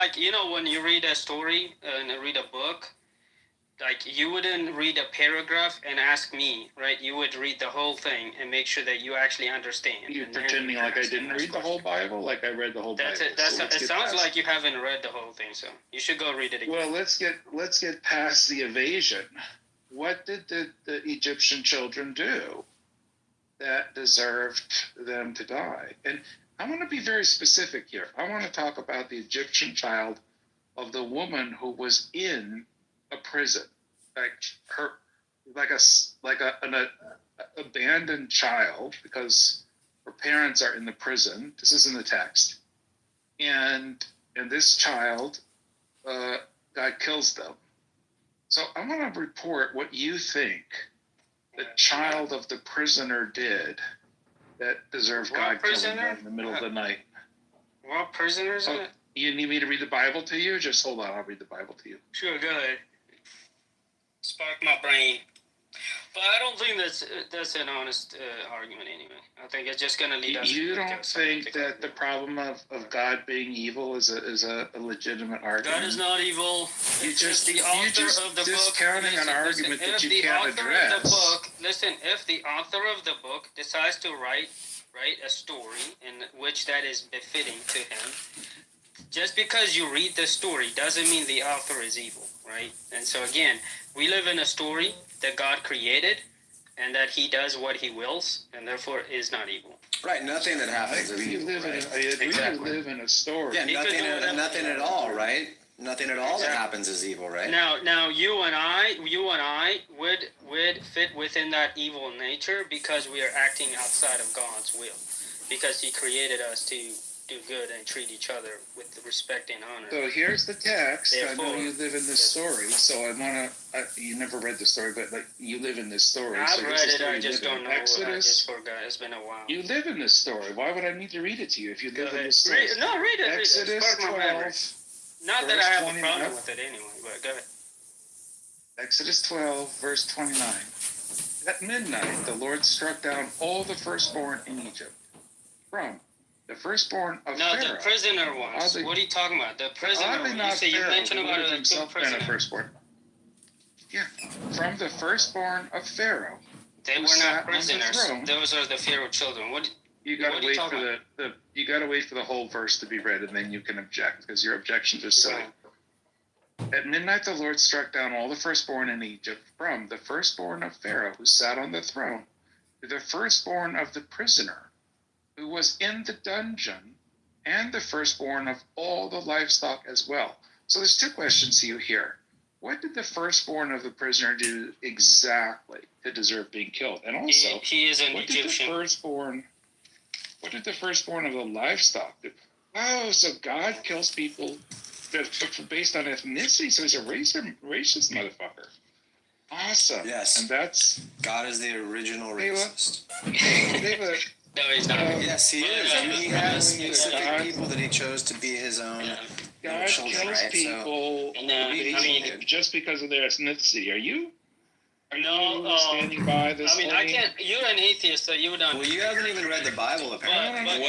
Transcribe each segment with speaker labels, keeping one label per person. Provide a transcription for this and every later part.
Speaker 1: like, you know, when you read a story and read a book, like, you wouldn't read a paragraph and ask me, right? You would read the whole thing and make sure that you actually understand.
Speaker 2: You're pretending like I didn't read the whole Bible? Like I read the whole Bible.
Speaker 1: It sounds like you haven't read the whole thing, so you should go read it again.
Speaker 2: Well, let's get past the evasion. What did the Egyptian children do that deserved them to die? And I want to be very specific here. I want to talk about the Egyptian child of the woman who was in a prison, like an abandoned child because her parents are in the prison. This is in the text, and this child, God kills them. So I want to report what you think the child of the prisoner did that deserved God killing them in the middle of the night.
Speaker 1: What prisoners?
Speaker 2: You need me to read the Bible to you? Just hold on, I'll read the Bible to you.
Speaker 1: Sure, go ahead. Spark my brain. But I don't think that's an honest argument anyway. I think it's just going to lead us.
Speaker 2: You don't think that the problem of God being evil is a legitimate argument?
Speaker 1: God is not evil.
Speaker 2: You're just discounting an argument that you can't address.
Speaker 1: If the author of the book decides to write a story in which that is befitting to him, just because you read the story doesn't mean the author is evil, right? And so again, we live in a story that God created and that he does what he wills and therefore is not evil.
Speaker 3: Right, nothing that happens is evil,
Speaker 2: I agree you live in a story.
Speaker 3: Yeah, nothing at all, right? Nothing at all that happens is evil, right?
Speaker 1: Now you and I would fit within that evil nature because we are acting outside of God's will. Because he created us to do good and treat each other with respect and honor.
Speaker 2: So here's the text. Therefore, I know you live in this story, so I want to. You never read the story, but like you live in this story.
Speaker 1: I've read it. I just don't know. Exodus. I just forgot. It's been a while.
Speaker 2: You live in this story. Why would I need to read it to you if you live in this story?
Speaker 1: Read it.
Speaker 2: Exodus 12.
Speaker 1: Not that I have a problem with it anyway, but go ahead.
Speaker 2: Exodus 12, verse 29. At midnight, the Lord struck down all the firstborn in Egypt, from the firstborn of Pharaoh.
Speaker 1: No, the prisoner ones. What are you talking about? The prisoner ones. You mentioned about the two prisoners.
Speaker 2: Yeah, from the firstborn of Pharaoh.
Speaker 1: They were not prisoners. Those are the Pharaoh children.
Speaker 2: You gotta wait for you gotta wait for the whole verse to be read, and then you can object because your objections are silly. At midnight, the Lord struck down all the firstborn in Egypt, from the firstborn of Pharaoh who sat on the throne to the firstborn of the prisoner who was in the dungeon, and the firstborn of all the livestock as well. So there's two questions to you here. What did the firstborn of the prisoner do exactly to deserve being killed? And also,
Speaker 1: he is an Egyptian.
Speaker 2: What did the firstborn of the livestock do? Oh, so God kills people based on ethnicity, so he's a racist motherfucker. Awesome.
Speaker 3: Yes.
Speaker 2: And that's...
Speaker 3: God is the original racist.
Speaker 1: No, he's not.
Speaker 3: Yes, he is. He has specific people that he chose to be his own.
Speaker 2: God kills people just because of their ethnicity. Are you standing by this?
Speaker 1: I can't. You're an atheist, so you don't.
Speaker 3: Well, you haven't even read the Bible, apparently.
Speaker 4: Benjamin,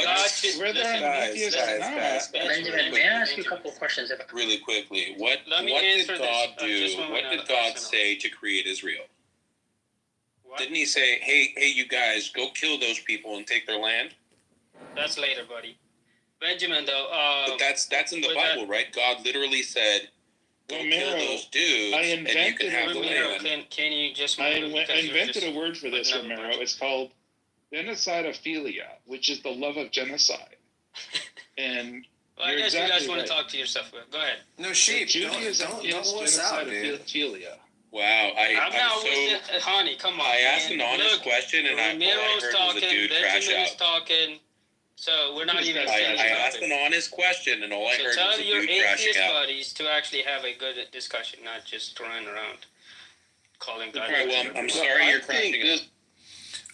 Speaker 4: may I ask you a couple of questions?
Speaker 5: Really quickly, what did God do? What did God say to create Israel? What? Didn't he say, hey, you guys, go kill those people and take their land?
Speaker 1: That's later, buddy. Benjamin, though.
Speaker 5: But that's in the Bible, right? God literally said, go kill those dudes, and you can have the land.
Speaker 1: Can you just...
Speaker 2: I invented a word for this, Romero. It's called genocidophilia, which is the love of genocide. And
Speaker 1: well, I guess you guys want to talk to yourself. Go ahead.
Speaker 3: No, sheep. Don't wuss out, dude.
Speaker 5: Wow,
Speaker 1: honey, come on.
Speaker 5: I asked an honest question, and all I heard was a dude crash out.
Speaker 1: Benjamin's talking, so we're not even...
Speaker 5: I asked an honest question, and all I heard was a dude crashing out. So tell your atheist
Speaker 1: buddies to actually have a good discussion, not just throwing around, calling God...
Speaker 5: All right, well, I'm sorry you're crashing out.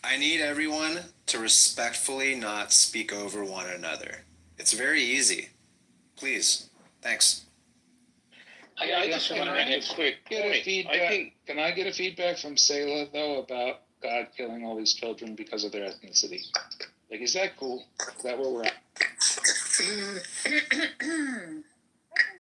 Speaker 3: I need everyone to respectfully not speak over one another. It's very easy. Please. Thanks.
Speaker 2: I just want to make a quick feedback. Can I get a feedback from Selah, though, about God killing all these children because of their ethnicity? Like, is that cool? Is that where we're at?